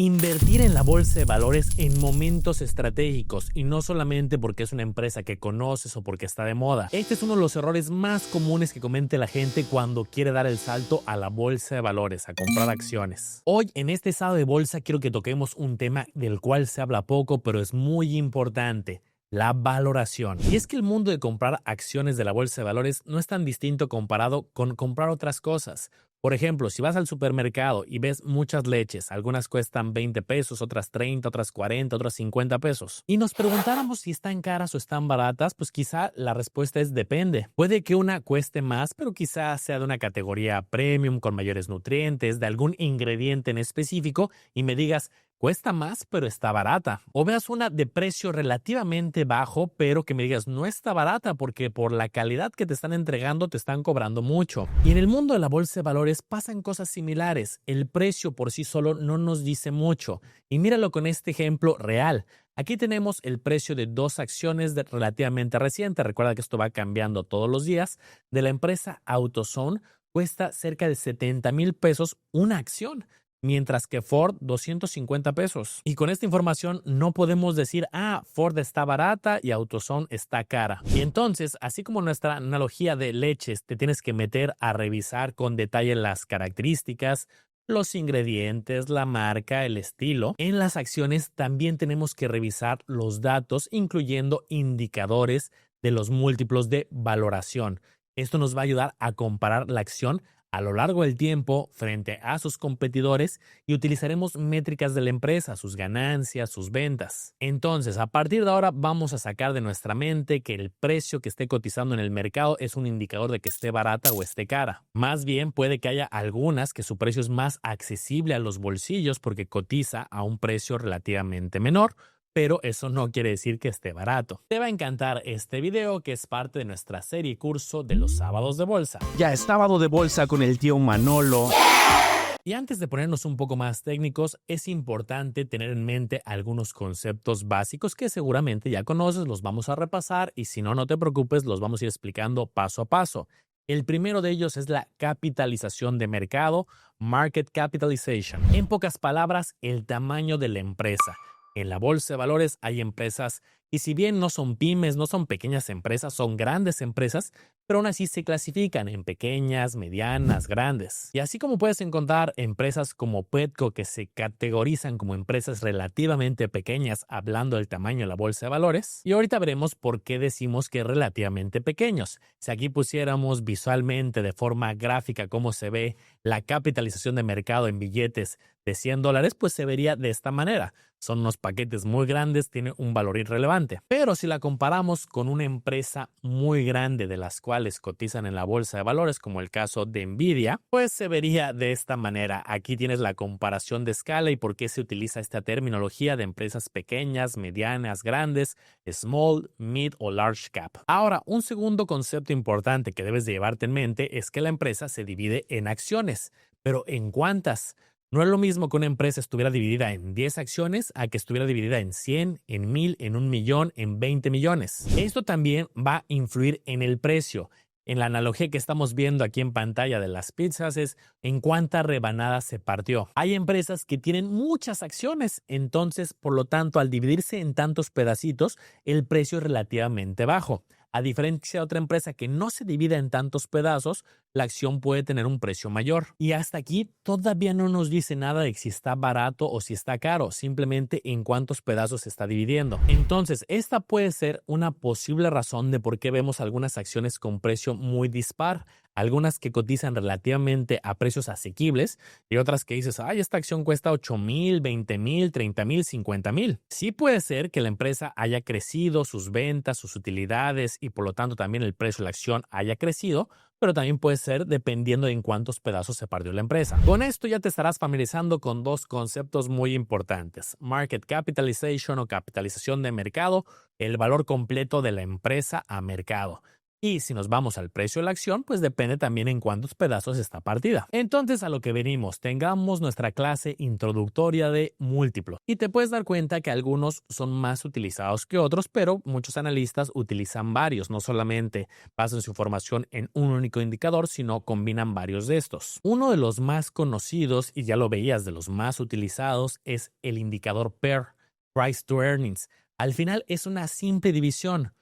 Invertir en la bolsa de valores en momentos estratégicos y no solamente porque es una empresa que conoces o porque está de moda. Este es uno de los errores más comunes que comete la gente cuando quiere dar el salto a la bolsa de valores, a comprar acciones. Hoy en este estado de bolsa quiero que toquemos un tema del cual se habla poco, pero es muy importante. La valoración. Y es que el mundo de comprar acciones de la bolsa de valores no es tan distinto comparado con comprar otras cosas. Por ejemplo, si vas al supermercado y ves muchas leches, algunas cuestan 20 pesos, otras 30, otras 40, otras 50 pesos, y nos preguntáramos si están caras o están baratas, pues quizá la respuesta es depende. Puede que una cueste más, pero quizá sea de una categoría premium con mayores nutrientes, de algún ingrediente en específico, y me digas, cuesta más, pero está barata. O veas una de precio relativamente bajo, pero que me digas, no está barata porque por la calidad que te están entregando te están cobrando mucho. Y en el mundo de la bolsa de valores pasan cosas similares. El precio por sí solo no nos dice mucho. Y míralo con este ejemplo real. Aquí tenemos el precio de dos acciones relativamente recientes. Recuerda que esto va cambiando todos los días. De la empresa AutoZone cuesta cerca de 70,000 pesos una acción, mientras que Ford 250 pesos. Y con esta información no podemos decir, Ford está barata y AutoZone está cara. Y entonces, así como nuestra analogía de leches, te tienes que meter a revisar con detalle las características, los ingredientes, la marca, el estilo. En las acciones también tenemos que revisar los datos, incluyendo indicadores de los múltiplos de valoración. Esto nos va a ayudar a comparar la acción a lo largo del tiempo frente a sus competidores y utilizaremos métricas de la empresa, sus ganancias, sus ventas. Entonces, a partir de ahora vamos a sacar de nuestra mente que el precio que esté cotizando en el mercado es un indicador de que esté barata o esté cara. Más bien puede que haya algunas que su precio es más accesible a los bolsillos porque cotiza a un precio relativamente menor, pero eso no quiere decir que esté barato. Te va a encantar este video que es parte de nuestra serie curso de los sábados de bolsa. Ya es sábado de bolsa con el tío Manolo. Y antes de ponernos un poco más técnicos, es importante tener en mente algunos conceptos básicos que seguramente ya conoces, los vamos a repasar y si no, no te preocupes, los vamos a ir explicando paso a paso. El primero de ellos es la capitalización de mercado, market capitalization. En pocas palabras, el tamaño de la empresa. En la bolsa de valores hay empresas y si bien no son pymes, no son pequeñas empresas, son grandes empresas, pero aún así se clasifican en pequeñas, medianas, grandes. Y así como puedes encontrar empresas como Petco que se categorizan como empresas relativamente pequeñas hablando del tamaño de la bolsa de valores, y ahorita veremos por qué decimos que relativamente pequeños. Si aquí pusiéramos visualmente de forma gráfica cómo se ve la capitalización de mercado en billetes de $100, pues se vería de esta manera. Son unos paquetes muy grandes, tiene un valor irrelevante. Pero si la comparamos con una empresa muy grande de las cuales cotizan en la bolsa de valores, como el caso de Nvidia, pues se vería de esta manera. Aquí tienes la comparación de escala y por qué se utiliza esta terminología de empresas pequeñas, medianas, grandes, small, mid o large cap. Ahora, un segundo concepto importante que debes de llevarte en mente es que la empresa se divide en acciones. ¿Pero en cuántas? No es lo mismo que una empresa estuviera dividida en 10 acciones a que estuviera dividida en 100, en 1000, en 1,000,000, en 20 millones. Esto también va a influir en el precio. En la analogía que estamos viendo aquí en pantalla de las pizzas es en cuánta rebanada se partió. Hay empresas que tienen muchas acciones, entonces, por lo tanto, al dividirse en tantos pedacitos, el precio es relativamente bajo. A diferencia de otra empresa que no se divide en tantos pedazos, la acción puede tener un precio mayor. Y hasta aquí todavía no nos dice nada de si está barato o si está caro, simplemente en cuántos pedazos se está dividiendo. Entonces, esta puede ser una posible razón de por qué vemos algunas acciones con precio muy dispar, algunas que cotizan relativamente a precios asequibles y otras que dices, esta acción cuesta 8,000, 20,000, 30,000, 50,000. Sí puede ser que la empresa haya crecido, sus ventas, sus utilidades y por lo tanto también el precio de la acción haya crecido, pero también puede ser dependiendo de en cuántos pedazos se partió la empresa. Con esto ya te estarás familiarizando con dos conceptos muy importantes: market capitalization o capitalización de mercado, el valor completo de la empresa a mercado. Y si nos vamos al precio de la acción, pues depende también en cuántos pedazos está partida. Entonces, a lo que venimos, tengamos nuestra clase introductoria de múltiplos. Y te puedes dar cuenta que algunos son más utilizados que otros, pero muchos analistas utilizan varios. No solamente basan su información en un único indicador, sino combinan varios de estos. Uno de los más conocidos, y ya lo veías, de los más utilizados, es el indicador PER, Price to Earnings. Al final es una simple división.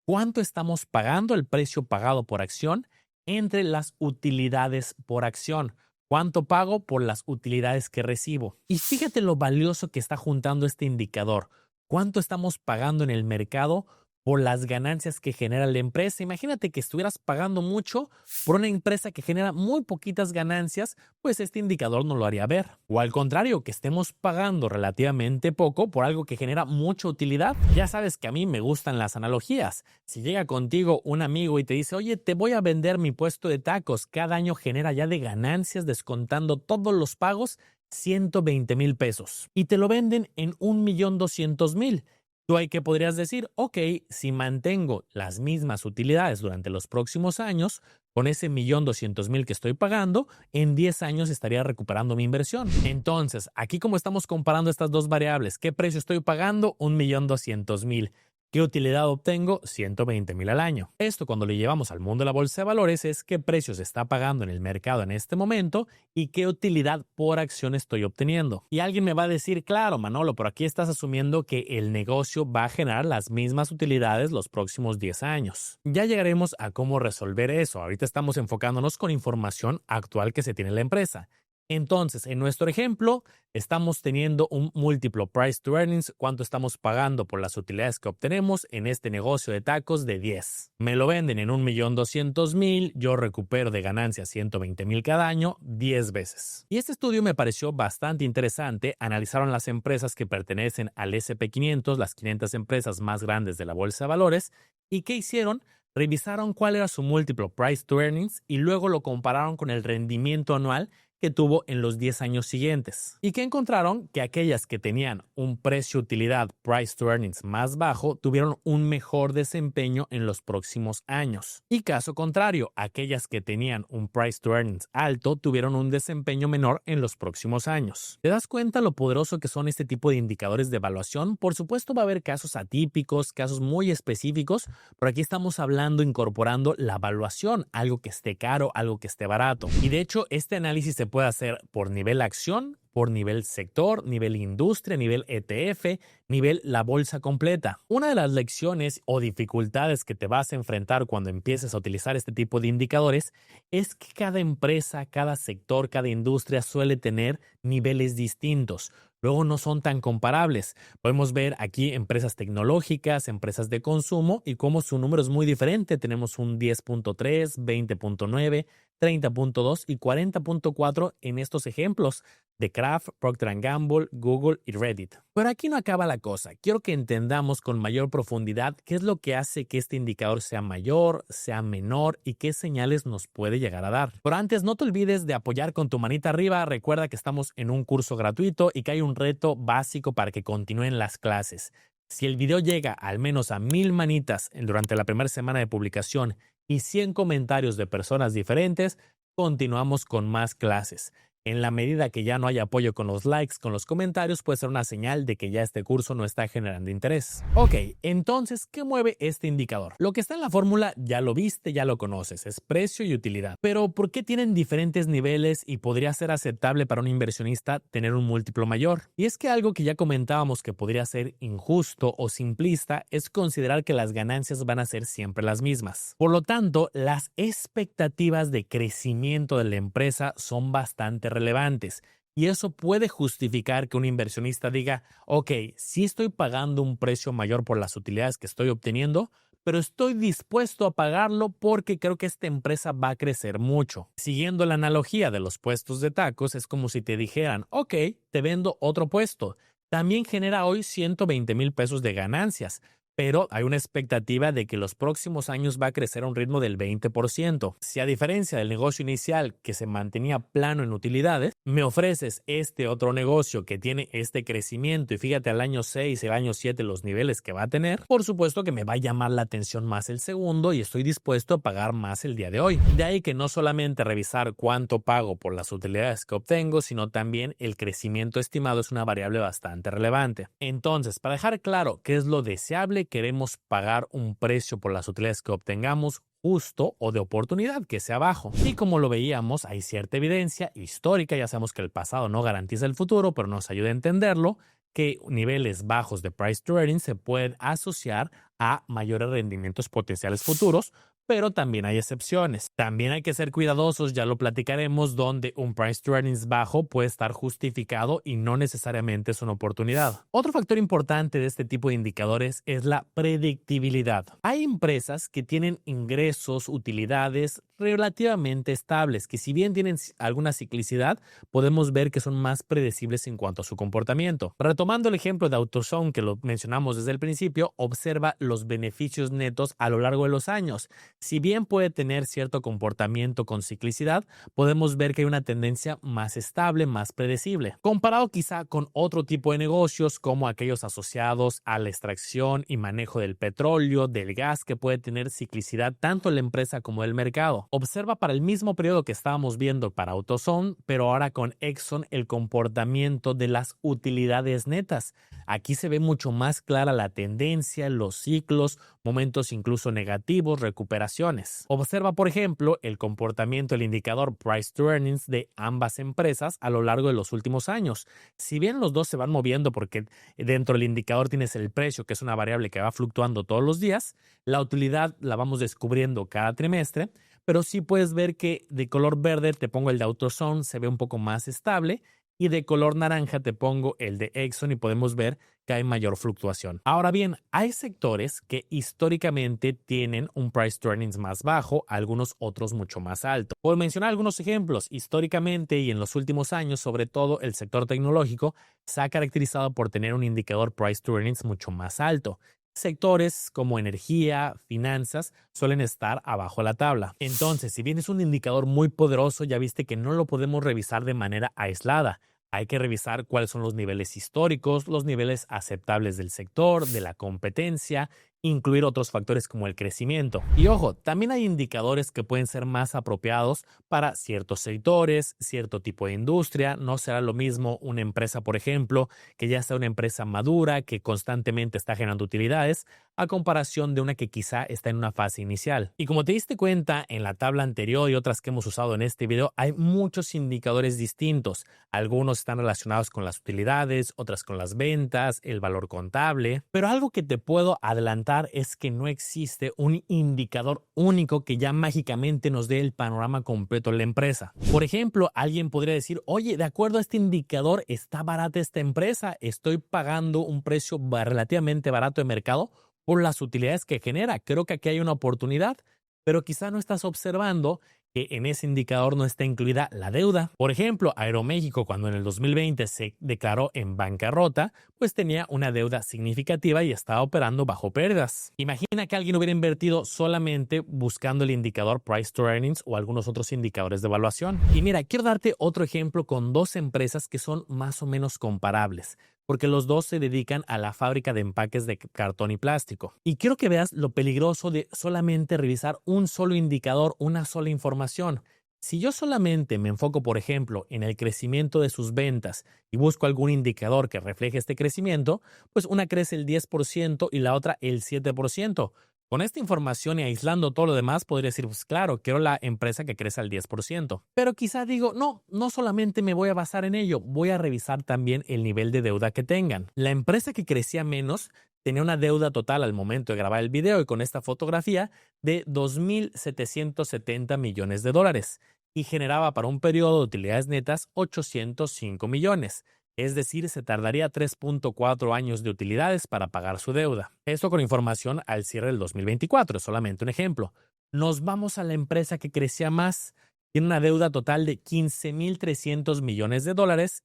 ¿Cuánto estamos pagando, el precio pagado por acción, entre las utilidades por acción? ¿Cuánto pago por las utilidades que recibo? Y fíjate lo valioso que está juntando este indicador. ¿Cuánto estamos pagando en el mercado por las ganancias que genera la empresa? Imagínate que estuvieras pagando mucho por una empresa que genera muy poquitas ganancias, pues este indicador no lo haría ver. O al contrario, que estemos pagando relativamente poco por algo que genera mucha utilidad. Ya sabes que a mí me gustan las analogías. Si llega contigo un amigo y te dice, oye, te voy a vender mi puesto de tacos, cada año genera ya de ganancias, descontando todos los pagos, 120,000 pesos. Y te lo venden en 1,200,000. Tú ahí que podrías decir, ok, si mantengo las mismas utilidades durante los próximos años, con ese 1,200,000 que estoy pagando, en 10 años estaría recuperando mi inversión. Entonces, aquí como estamos comparando estas dos variables, ¿qué precio estoy pagando? 1,200,000. ¿Qué utilidad obtengo? 120,000 al año. Esto cuando lo llevamos al mundo de la bolsa de valores es qué precio se está pagando en el mercado en este momento y qué utilidad por acción estoy obteniendo. Y alguien me va a decir, claro, Manolo, pero aquí estás asumiendo que el negocio va a generar las mismas utilidades los próximos 10 años. Ya llegaremos a cómo resolver eso. Ahorita estamos enfocándonos con información actual que se tiene en la empresa. Entonces, en nuestro ejemplo, estamos teniendo un múltiplo price to earnings, cuánto estamos pagando por las utilidades que obtenemos en este negocio de tacos de 10. Me lo venden en 1,200,000, yo recupero de ganancias 120,000 cada año, 10 veces. Y este estudio me pareció bastante interesante. Analizaron las empresas que pertenecen al S&P 500, las 500 empresas más grandes de la bolsa de valores, y ¿qué hicieron? Revisaron cuál era su múltiplo price to earnings y luego lo compararon con el rendimiento anual que tuvo en los 10 años siguientes. ¿Y que encontraron? Que aquellas que tenían un precio-utilidad, price to earnings, más bajo, tuvieron un mejor desempeño en los próximos años. Y caso contrario, aquellas que tenían un price to earnings alto, tuvieron un desempeño menor en los próximos años. ¿Te das cuenta lo poderoso que son este tipo de indicadores de evaluación? Por supuesto va a haber casos atípicos, casos muy específicos, pero aquí estamos hablando, incorporando la evaluación, algo que esté caro, algo que esté barato. Y de hecho, este análisis se puede hacer por nivel acción, por nivel sector, nivel industria, nivel ETF, nivel la bolsa completa. Una de las lecciones o dificultades que te vas a enfrentar cuando empieces a utilizar este tipo de indicadores es que cada empresa, cada sector, cada industria suele tener niveles distintos. Luego no son tan comparables. Podemos ver aquí empresas tecnológicas, empresas de consumo y cómo su número es muy diferente. Tenemos un 10.3, 20.9, 30.2 y 40.4 en estos ejemplos de Kraft, Procter & Gamble, Google y Reddit. Pero aquí no acaba la cosa. Quiero que entendamos con mayor profundidad qué es lo que hace que este indicador sea mayor, sea menor y qué señales nos puede llegar a dar. Pero antes, no te olvides de apoyar con tu manita arriba. Recuerda que estamos en un curso gratuito y que hay un reto básico para que continúen las clases. Si el video llega al menos a 1,000 manitas durante la primera semana de publicación y 100 comentarios de personas diferentes, continuamos con más clases. En la medida que ya no haya apoyo con los likes, con los comentarios, puede ser una señal de que ya este curso no está generando interés. Ok, entonces, ¿qué mueve este indicador? Lo que está en la fórmula ya lo viste, ya lo conoces, es precio y utilidad. Pero, ¿por qué tienen diferentes niveles y podría ser aceptable para un inversionista tener un múltiplo mayor? Y es que algo que ya comentábamos que podría ser injusto o simplista es considerar que las ganancias van a ser siempre las mismas. Por lo tanto, las expectativas de crecimiento de la empresa son bastante relevantes y eso puede justificar que un inversionista diga, ok, sí estoy pagando un precio mayor por las utilidades que estoy obteniendo, pero estoy dispuesto a pagarlo porque creo que esta empresa va a crecer mucho. Siguiendo la analogía de los puestos de tacos, es como si te dijeran, ok, te vendo otro puesto, también genera hoy 120,000 pesos de ganancias, pero hay una expectativa de que los próximos años va a crecer a un ritmo del 20%. Si a diferencia del negocio inicial que se mantenía plano en utilidades, me ofreces este otro negocio que tiene este crecimiento y fíjate al año 6 y al año 7 los niveles que va a tener, por supuesto que me va a llamar la atención más el segundo y estoy dispuesto a pagar más el día de hoy. De ahí que no solamente revisar cuánto pago por las utilidades que obtengo, sino también el crecimiento estimado es una variable bastante relevante. Entonces, para dejar claro qué es lo deseable, queremos pagar un precio por las utilidades que obtengamos justo o de oportunidad que sea bajo. Y como lo veíamos, hay cierta evidencia histórica, ya sabemos que el pasado no garantiza el futuro, pero nos ayuda a entenderlo, que niveles bajos de price to earnings se pueden asociar a mayores rendimientos potenciales futuros, pero también hay excepciones. También hay que ser cuidadosos, ya lo platicaremos, donde un price to earnings bajo puede estar justificado y no necesariamente es una oportunidad. Otro factor importante de este tipo de indicadores es la predictibilidad. Hay empresas que tienen ingresos, utilidades relativamente estables, que si bien tienen alguna ciclicidad, podemos ver que son más predecibles en cuanto a su comportamiento. Retomando el ejemplo de AutoZone que lo mencionamos desde el principio, observa los beneficios netos a lo largo de los años. Si bien puede tener cierto comportamiento con ciclicidad, podemos ver que hay una tendencia más estable, más predecible. Comparado quizá con otro tipo de negocios como aquellos asociados a la extracción y manejo del petróleo, del gas, que puede tener ciclicidad tanto la empresa como el mercado. Observa para el mismo periodo que estábamos viendo para AutoZone, pero ahora con Exxon el comportamiento de las utilidades netas. Aquí se ve mucho más clara la tendencia, los ciclos, momentos incluso negativos, recuperaciones. Observa, por ejemplo, el comportamiento del indicador Price to Earnings de ambas empresas a lo largo de los últimos años. Si bien los dos se van moviendo porque dentro del indicador tienes el precio, que es una variable que va fluctuando todos los días, la utilidad la vamos descubriendo cada trimestre, pero sí puedes ver que de color verde te pongo el de AutoZone, se ve un poco más estable, y de color naranja te pongo el de Exxon y podemos ver que hay mayor fluctuación. Ahora bien, hay sectores que históricamente tienen un price to earnings más bajo, algunos otros mucho más alto. Por mencionar algunos ejemplos, históricamente y en los últimos años, sobre todo el sector tecnológico, se ha caracterizado por tener un indicador price to earnings mucho más alto. Sectores como energía, finanzas, suelen estar abajo de la tabla. Entonces, si bien es un indicador muy poderoso, ya viste que no lo podemos revisar de manera aislada. Hay que revisar cuáles son los niveles históricos, los niveles aceptables del sector, de la competencia, incluir otros factores como el crecimiento. Y ojo, también hay indicadores que pueden ser más apropiados para ciertos sectores, cierto tipo de industria. No será lo mismo una empresa, por ejemplo, que ya sea una empresa madura, que constantemente está generando utilidades, a comparación de una que quizá está en una fase inicial. Y como te diste cuenta en la tabla anterior y otras que hemos usado en este video, hay muchos indicadores distintos. Algunos están relacionados con las utilidades, otras con las ventas, el valor contable, pero algo que te puedo adelantar es que no existe un indicador único que ya mágicamente nos dé el panorama completo de la empresa. Por ejemplo, alguien podría decir, oye, de acuerdo a este indicador, ¿está barata esta empresa? ¿Estoy pagando un precio relativamente barato de mercado por las utilidades que genera? Creo que aquí hay una oportunidad, pero quizá no estás observando que en ese indicador no está incluida la deuda. Por ejemplo, Aeroméxico, cuando en el 2020 se declaró en bancarrota, pues tenía una deuda significativa y estaba operando bajo pérdidas. Imagina que alguien hubiera invertido solamente buscando el indicador Price to Earnings o algunos otros indicadores de evaluación. Y mira, quiero darte otro ejemplo con dos empresas que son más o menos comparables, porque los dos se dedican a la fábrica de empaques de cartón y plástico. Y quiero que veas lo peligroso de solamente revisar un solo indicador, una sola información. Si yo solamente me enfoco, por ejemplo, en el crecimiento de sus ventas y busco algún indicador que refleje este crecimiento, pues una crece el 10% y la otra el 7%. Con esta información y aislando todo lo demás, podría decir, pues claro, quiero la empresa que crece al 10%. Pero quizá digo, no solamente me voy a basar en ello, voy a revisar también el nivel de deuda que tengan. La empresa que crecía menos tenía una deuda total al momento de grabar el video y con esta fotografía de $2,770 millones y generaba para un periodo de utilidades netas 805 millones. Es decir, se tardaría 3.4 años de utilidades para pagar su deuda. Esto con información al cierre del 2024, es solamente un ejemplo. Nos vamos a la empresa que crecía más. Tiene una deuda total de 15,300 millones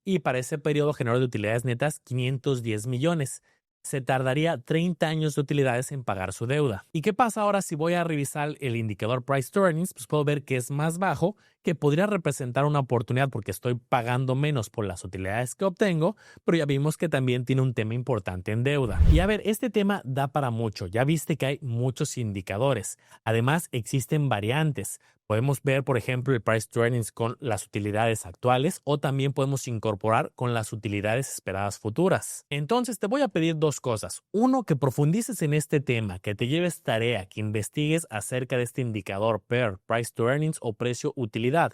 y para ese periodo generó de utilidades netas 510 millones. se tardaría 30 años de utilidades en pagar su deuda. ¿Y qué pasa ahora si voy a revisar el indicador Price to Earnings? Pues puedo ver que es más bajo, que podría representar una oportunidad porque estoy pagando menos por las utilidades que obtengo, pero ya vimos que también tiene un tema importante en deuda. Y a ver, este tema da para mucho. Ya viste que hay muchos indicadores. Además, existen variantes. Podemos ver, por ejemplo, el Price to Earnings con las utilidades actuales o también podemos incorporar con las utilidades esperadas futuras. Entonces, te voy a pedir dos cosas. Uno, que profundices en este tema, que te lleves tarea, que investigues acerca de este indicador PER, Price to Earnings o precio-utilidad.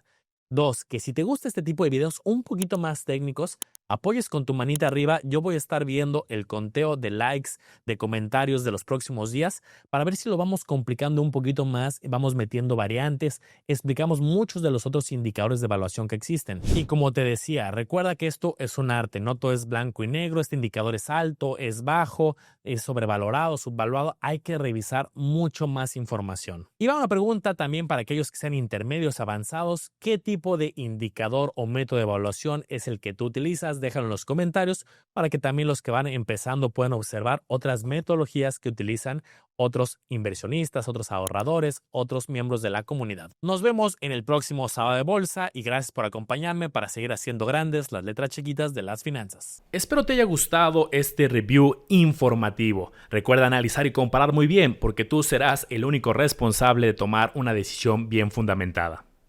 Dos, que si te gusta este tipo de videos un poquito más técnicos, apoyes con tu manita arriba. Yo voy a estar viendo el conteo de likes, de comentarios de los próximos días para ver si lo vamos complicando un poquito más, vamos metiendo variantes, explicamos muchos de los otros indicadores de evaluación que existen. Y como te decía, recuerda que esto es un arte, no todo es blanco y negro, este indicador es alto, es bajo, es sobrevalorado, subvaluado, hay que revisar mucho más información. Y va una pregunta también para aquellos que sean intermedios avanzados, ¿qué tipo de indicador o método de evaluación es el que tú utilizas? Déjalo en los comentarios para que también los que van empezando puedan observar otras metodologías que utilizan otros inversionistas, otros ahorradores, otros miembros de la comunidad. Nos vemos en el próximo sábado de bolsa y gracias por acompañarme para seguir haciendo grandes las letras chiquitas de las finanzas. Espero te haya gustado este review informativo. Recuerda analizar y comparar muy bien porque tú serás el único responsable de tomar una decisión bien fundamentada.